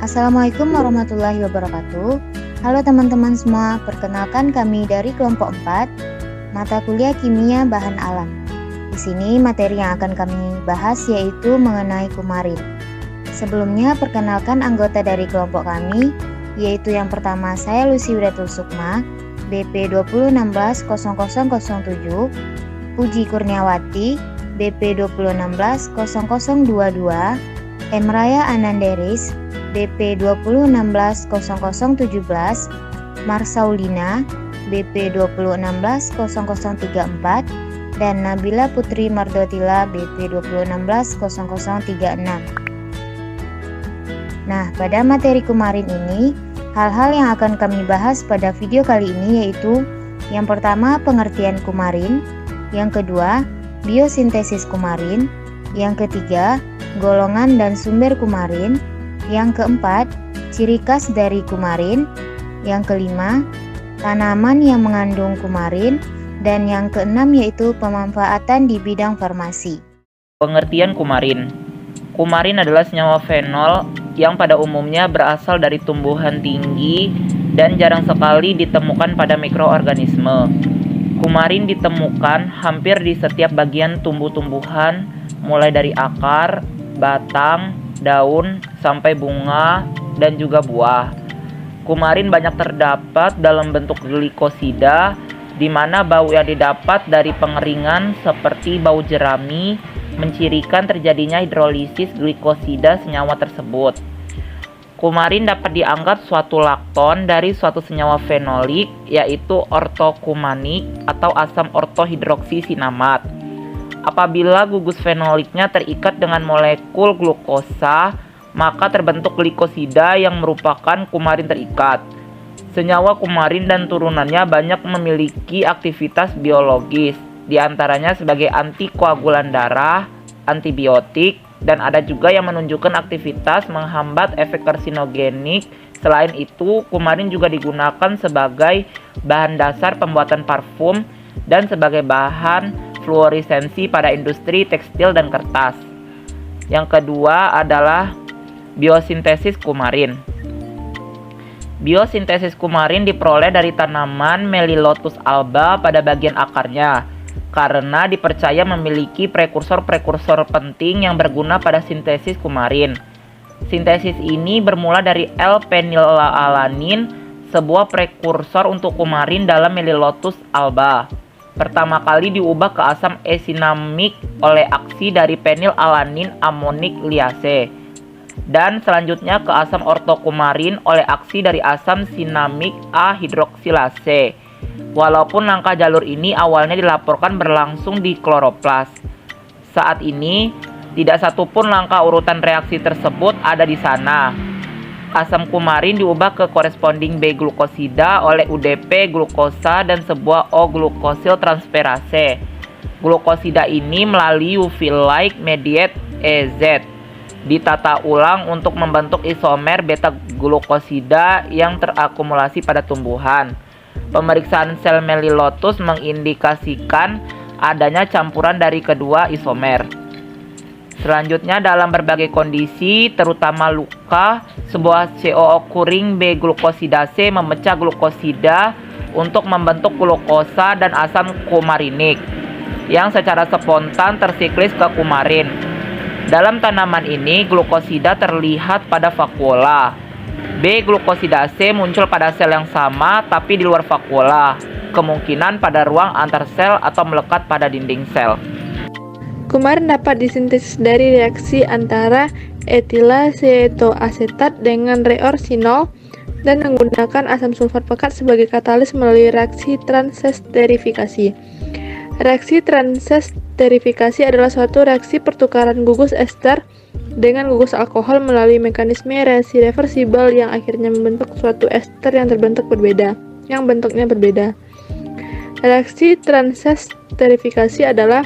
Assalamualaikum warahmatullahi wabarakatuh. Halo teman-teman semua, perkenalkan kami dari kelompok 4, mata kuliah kimia bahan alam. Di sini materi yang akan kami bahas yaitu mengenai kumarin. Sebelumnya perkenalkan anggota dari kelompok kami, yaitu yang pertama saya Lucy Widatul Sukma, BP 20160007, Puji Kurniawati, BP 20160022, Emraya Ananderis, BP 20160017, Marsaulina, BP 20160034, dan Nabila Putri Mardotila, BP 20160036. Nah, pada materi kumarin ini, hal-hal yang akan kami bahas pada video kali ini yaitu yang pertama, pengertian kumarin, yang kedua, biosintesis kumarin, yang ketiga, golongan dan sumber kumarin, yang keempat, ciri khas dari kumarin, yang kelima, tanaman yang mengandung kumarin, dan yang keenam yaitu pemanfaatan di bidang farmasi. Pengertian kumarin. Kumarin adalah senyawa fenol yang pada umumnya berasal dari tumbuhan tinggi dan jarang sekali ditemukan pada mikroorganisme. Kumarin ditemukan hampir di setiap bagian tumbuh-tumbuhan, mulai dari akar, batang, daun, sampai bunga, dan juga buah. Kumarin banyak terdapat dalam bentuk glikosida, di mana bau yang didapat dari pengeringan seperti bau jerami mencirikan terjadinya hidrolisis glikosida senyawa tersebut. Kumarin dapat dianggap suatu lakton dari suatu senyawa fenolik, yaitu ortokumanik atau asam ortohidroksisinamat. Apabila gugus fenoliknya terikat dengan molekul glukosa, maka terbentuk glikosida yang merupakan kumarin terikat. Senyawa kumarin dan turunannya banyak memiliki aktivitas biologis, diantaranya sebagai antikoagulan darah, antibiotik, dan ada juga yang menunjukkan aktivitas menghambat efek karsinogenik. Selain itu, kumarin juga digunakan sebagai bahan dasar pembuatan parfum dan sebagai bahan fluorisensi pada industri tekstil dan kertas. Yang kedua adalah biosintesis kumarin. Biosintesis kumarin diperoleh dari tanaman Melilotus alba pada bagian akarnya, karena dipercaya memiliki prekursor-prekursor penting yang berguna pada sintesis kumarin. Sintesis ini bermula dari L-penilalanin, sebuah prekursor untuk kumarin dalam Melilotus alba. Pertama kali diubah ke asam esinamik oleh aksi dari penilalanin amonik liase, dan selanjutnya ke asam ortokumarin oleh aksi dari asam sinamik A hidroksilase. Walaupun langkah jalur ini awalnya dilaporkan berlangsung di kloroplas, saat ini tidak satupun langkah urutan reaksi tersebut ada di sana. Asam kumarin diubah ke corresponding B-glukosida oleh UDP glukosa dan sebuah O-glukosil transferase. Glukosida ini melalui UV light mediate EZ ditata ulang untuk membentuk isomer beta-glukosida yang terakumulasi pada tumbuhan. Pemeriksaan sel Melilotus mengindikasikan adanya campuran dari kedua isomer. Selanjutnya, dalam berbagai kondisi, terutama luka, sebuah COO kuring B-glukosidase memecah glukosida untuk membentuk glukosa dan asam kumarinik yang secara spontan tersiklis ke kumarin. Dalam tanaman ini, glukosida terlihat pada vakuola. B-glukosidase muncul pada sel yang sama tapi di luar vakuola, kemungkinan pada ruang antar sel atau melekat pada dinding sel. Kumarin dapat disintesis dari reaksi antara etilasetoasetat dengan reorsinol dan menggunakan asam sulfat pekat sebagai katalis melalui reaksi transesterifikasi. Reaksi transesterifikasi adalah suatu reaksi pertukaran gugus ester dengan gugus alkohol melalui mekanisme reaksi reversibel yang akhirnya membentuk suatu ester yang bentuknya berbeda. Reaksi transesterifikasi adalah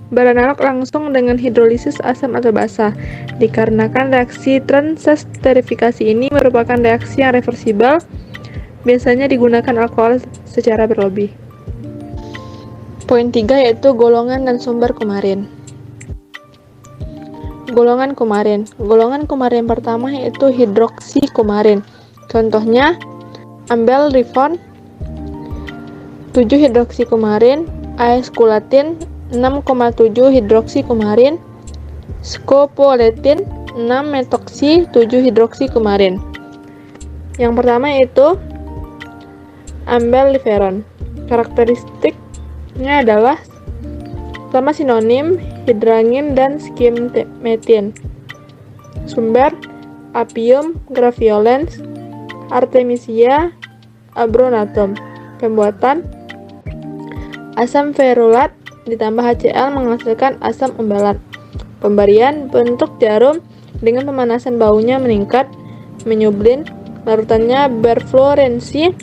beranalog langsung dengan hidrolisis asam atau basa. Dikarenakan reaksi transesterifikasi ini merupakan reaksi yang reversibel, biasanya digunakan alkohol secara berlebih. Poin 3 yaitu golongan dan sumber kumarin. Golongan kumarin. Golongan kumarin pertama yaitu hidroksikumarin. Contohnya ambelrifon 7 hidroksikumarin, aeskulatin 6,7 hidroksikumarin, scopoletin 6 metoksi 7 hidroksikumarin. Yang pertama yaitu ambelliferon. Karakteristiknya adalah pertama sinonim, hidrangin, dan skimmetin. Sumber Apium graveolens, Artemisia abronatum. Pembuatan asam ferulat ditambah HCl menghasilkan asam umbelat. Pemberian bentuk jarum dengan pemanasan baunya meningkat, menyublin, larutannya berfluorensi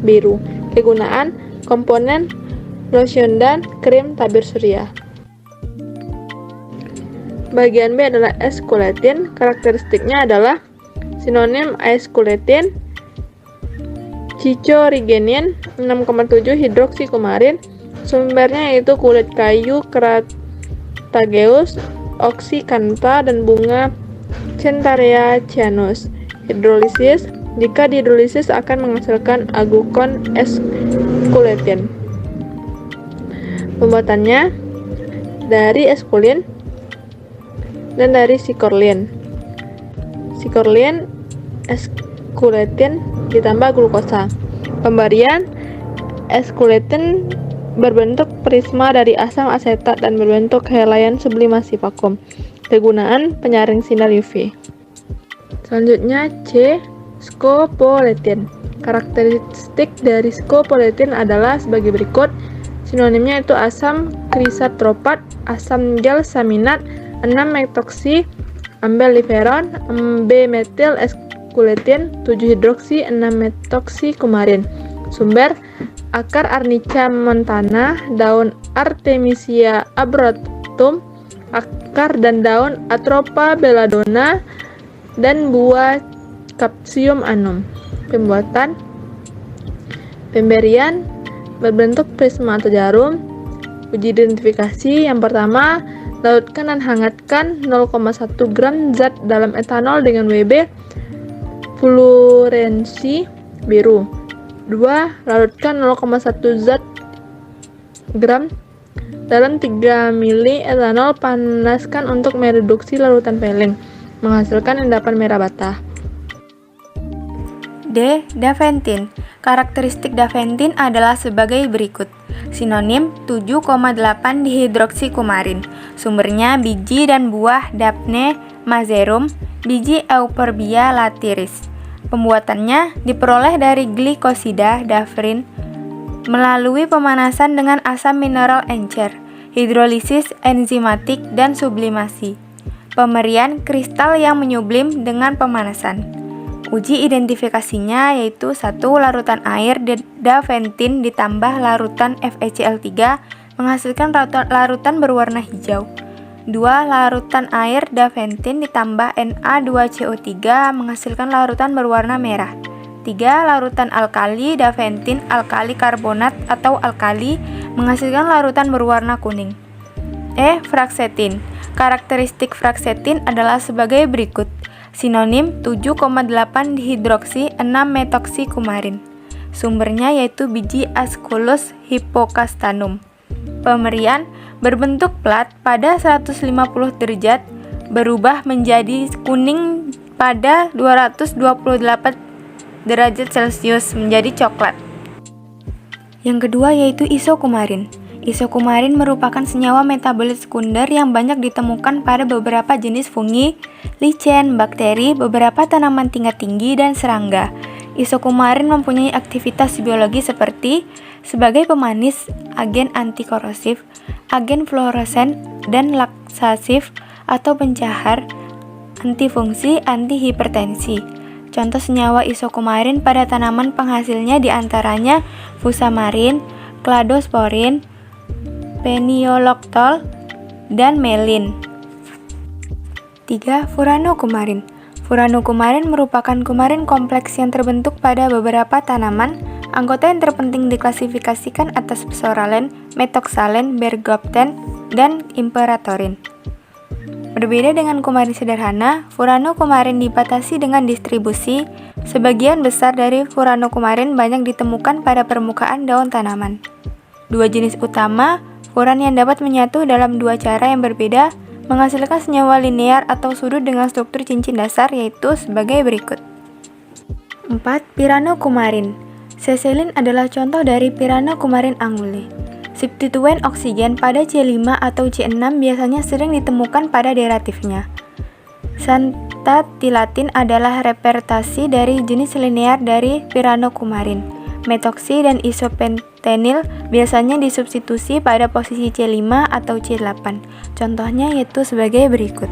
biru. Kegunaan komponen lotion dan krim tabir surya. Bagian B adalah aeskulatin. Karakteristiknya adalah sinonim aeskulatin, cichorigenin 6,7 hidroksikumarin. Sumbernya yaitu kulit kayu Crataegus oxycantha dan bunga Centaurea cyanus. Hidrolisis. Jika dihidrolisis akan menghasilkan agukon aeskulatin. Pembuatannya dari eskulin dan dari sikorlin. Sikorlin, aeskulatin ditambah glukosa. Pemberian aeskulatin berbentuk prisma dari asam asetat dan berbentuk helaian sublimasi vakum. Kegunaan penyaring sinar UV. Selanjutnya C. Scopoletin. Karakteristik dari scopoletin adalah sebagai berikut. Sinonimnya itu asam krisatropat, asam gel saminat, 6 metoksi ambelliferon, B-metil aeskulatin, 7 hidroksi, 6 metoksi kumarin. Sumber akar Arnica montana, daun Artemisia abronatum, akar dan daun Atropa belladonna, dan buah Capsium annum. Pembuatan pemberian berbentuk prisma atau jarum. Uji identifikasi yang pertama, larutkan dan hangatkan 0,1 gram zat dalam etanol dengan WB fluorensi biru. 2. Larutkan 0,1 zat gram dalam 3 ml etanol, panaskan untuk mereduksi larutan peling, menghasilkan endapan merah bata. D. Daventin. Karakteristik daventin adalah sebagai berikut. Sinonim 7,8 dihidroksikumarin. Sumbernya biji dan buah Daphne mazerum, biji Euphorbia latiris. Pembuatannya diperoleh dari glikosida dafrin melalui pemanasan dengan asam mineral encer, hidrolisis enzimatik, dan sublimasi. Pemberian kristal yang menyublim dengan pemanasan. Uji identifikasinya yaitu 1. Larutan air daventin ditambah larutan FeCl3 menghasilkan larutan berwarna hijau. 2. Larutan air daventin ditambah Na2CO3 menghasilkan larutan berwarna merah. 3. Larutan alkali daventin alkali karbonat atau alkali menghasilkan larutan berwarna kuning. E. Fraksetin. Karakteristik fraksetin adalah sebagai berikut. Sinonim 7,8 dihidroksi 6 metoksikumarin. Sumbernya yaitu biji Asculus hippocastanum. Pemberian berbentuk plat pada 150 derajat berubah menjadi kuning pada 228 derajat Celcius menjadi coklat. Yang kedua yaitu isokumarin. Isokumarin merupakan senyawa metabolit sekunder yang banyak ditemukan pada beberapa jenis fungi, lichen, bakteri, beberapa tanaman tingkat tinggi, dan serangga. Isokumarin mempunyai aktivitas biologi seperti sebagai pemanis, agen antikorosif, agen fluoresen dan laksasif atau pencahar, antifungsi, antihipertensi. Contoh senyawa isokumarin pada tanaman penghasilnya diantaranya fusamarin, cladosporin, penioloctol, dan melin. 3. Furanokumarin. Furanokumarin merupakan kumarin kompleks yang terbentuk pada beberapa tanaman. Anggota yang terpenting diklasifikasikan atas psoralen, metoxalen, bergopten, dan imperatorin. Berbeda dengan kumarin sederhana, furanokumarin dibatasi dengan distribusi. Sebagian besar dari furanokumarin banyak ditemukan pada permukaan daun tanaman. Dua jenis utama furan yang dapat menyatu dalam dua cara yang berbeda menghasilkan senyawa linear atau sudut dengan struktur cincin dasar, yaitu sebagai berikut. 4. Piranokumarin. Seselin adalah contoh dari piranokumarin anguli. Substituen oksigen pada C5 atau C6 biasanya sering ditemukan pada derivatifnya. Xantatilatin adalah repertasi dari jenis linear dari piranokumarin. Metoksi dan isopentenil biasanya disubstitusi pada posisi C5 atau C8. Contohnya yaitu sebagai berikut.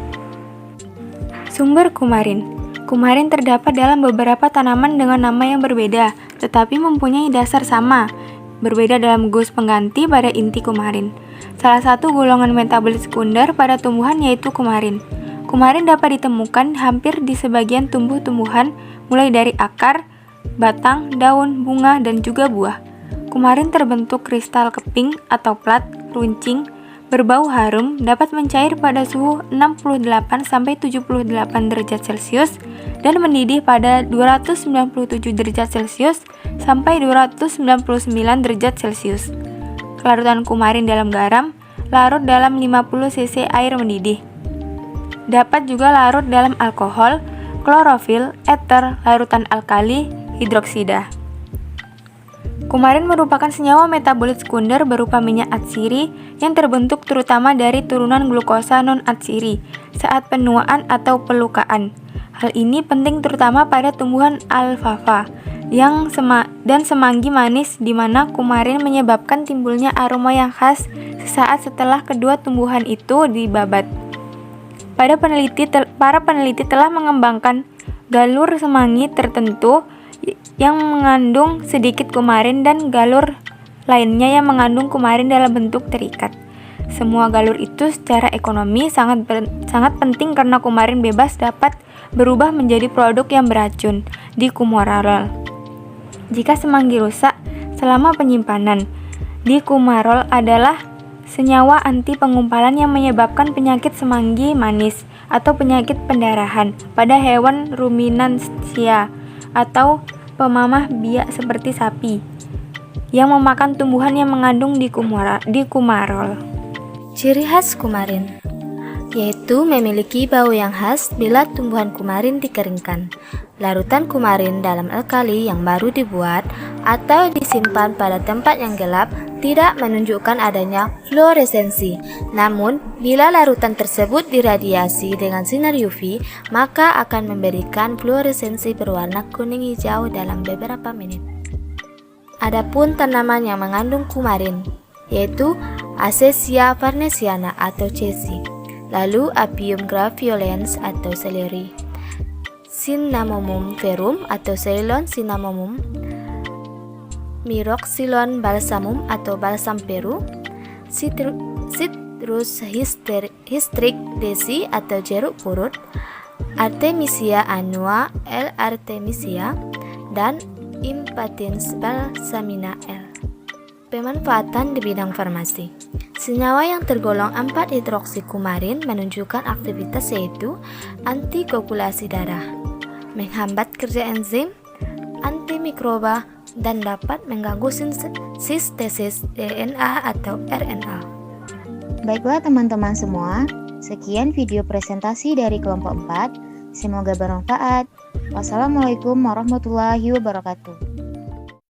Sumber kumarin. Kumarin terdapat dalam beberapa tanaman dengan nama yang berbeda, tetapi mempunyai dasar sama, berbeda dalam gus pengganti pada inti kumarin. Salah satu golongan metabolit sekunder pada tumbuhan yaitu kumarin. Kumarin dapat ditemukan hampir di sebagian tumbuh-tumbuhan, mulai dari akar, batang, daun, bunga, dan juga buah. Kumarin terbentuk kristal keping atau plat, runcing, berbau harum, dapat mencair pada suhu 68-78 derajat Celcius dan mendidih pada 297 derajat Celcius sampai 299 derajat Celcius. Kelarutan kumarin dalam garam, larut dalam 50 cc air mendidih. Dapat juga larut dalam alkohol, klorofil, eter, larutan alkali, hidroksida. Kumarin merupakan senyawa metabolit sekunder berupa minyak atsiri yang terbentuk terutama dari turunan glukosa non-atsiri saat penuaan atau pelukaan. Hal ini penting terutama pada tumbuhan alfalfa dan semanggi manis di mana kumarin menyebabkan timbulnya aroma yang khas sesaat setelah kedua tumbuhan itu dibabat. Para peneliti telah mengembangkan galur semanggi tertentu yang mengandung sedikit kumarin dan galur lainnya yang mengandung kumarin dalam bentuk terikat. Semua galur itu secara ekonomi sangat penting karena kumarin bebas dapat berubah menjadi produk yang beracun, dikumarol. Jika semanggi rusak selama penyimpanan, dikumarol adalah senyawa anti pengumpalan yang menyebabkan penyakit semanggi manis atau penyakit pendarahan pada hewan ruminansia atau pemamah biak seperti sapi yang memakan tumbuhan yang mengandung dikumarol. Ciri khas kumarin yaitu memiliki bau yang khas bila tumbuhan kumarin dikeringkan. Larutan kumarin dalam alkali yang baru dibuat atau disimpan pada tempat yang gelap tidak menunjukkan adanya fluoresensi. Namun, bila larutan tersebut diradiasi dengan sinar UV, maka akan memberikan fluoresensi berwarna kuning hijau dalam beberapa menit. Adapun tanaman yang mengandung kumarin, yaitu Acacia farnesiana atau cesi, lalu Apium graveolens atau seleri, Cinnamomum verum atau Ceylon cinnamomum, Myroxylon balsamum atau balsam Peru, Citrus hystrix atau jeruk purut, Artemisia annua L. artemisia, dan Impatiens balsamina L. Pemanfaatan di bidang farmasi. Senyawa yang tergolong 4-hidroksikumarin menunjukkan aktivitas yaitu antikoagulasi darah, menghambat kerja enzim, antimikroba, dan dapat mengganggu sintesis DNA atau RNA. Baiklah teman-teman semua, sekian video presentasi dari kelompok 4. Semoga bermanfaat. Wassalamualaikum warahmatullahi wabarakatuh.